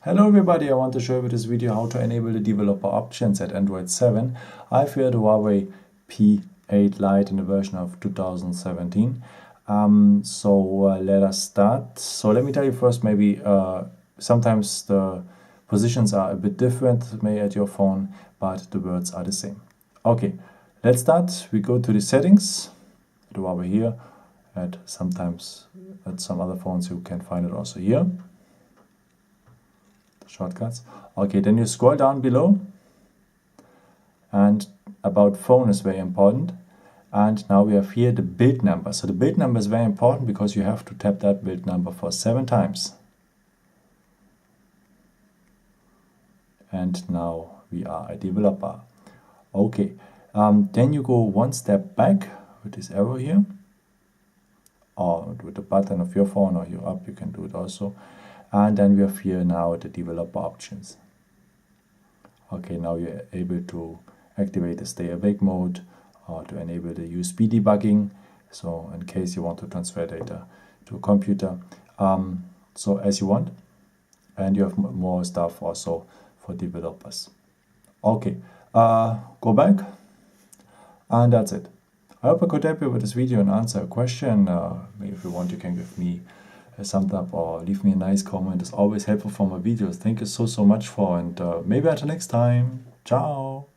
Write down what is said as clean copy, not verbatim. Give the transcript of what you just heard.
Hello everybody, I want to show you with this video how to enable the developer options at Android 7. I've here the Huawei P8 Lite in the version of 2017. Let us start. So let me tell you first, maybe sometimes the positions are a bit different maybe at your phone, but the words are the same. Okay, let's start. We go to the settings, the Huawei here, and sometimes at some other phones you can find it also here. Shortcuts. Okay, then you scroll down below, and about phone is very important. And now we have here the build number. So the build number is very important because you have to tap that build number for 7 times. And now we are a developer. Okay, then you go one step back with this arrow here, or with the button of your phone, or your app, you can do it also. And then we have here now the developer options. Okay, now you're able to activate the stay awake mode or to enable the USB debugging. So in case you want to transfer data to a computer, so as you want. And you have more stuff also for developers. Okay, go back, and that's it. I hope I could help you with this video and answer a question. Maybe if you want, you can give me a thumbs up or leave me a nice comment. It's always helpful for my videos. Thank you so much for, and maybe until next time. Ciao.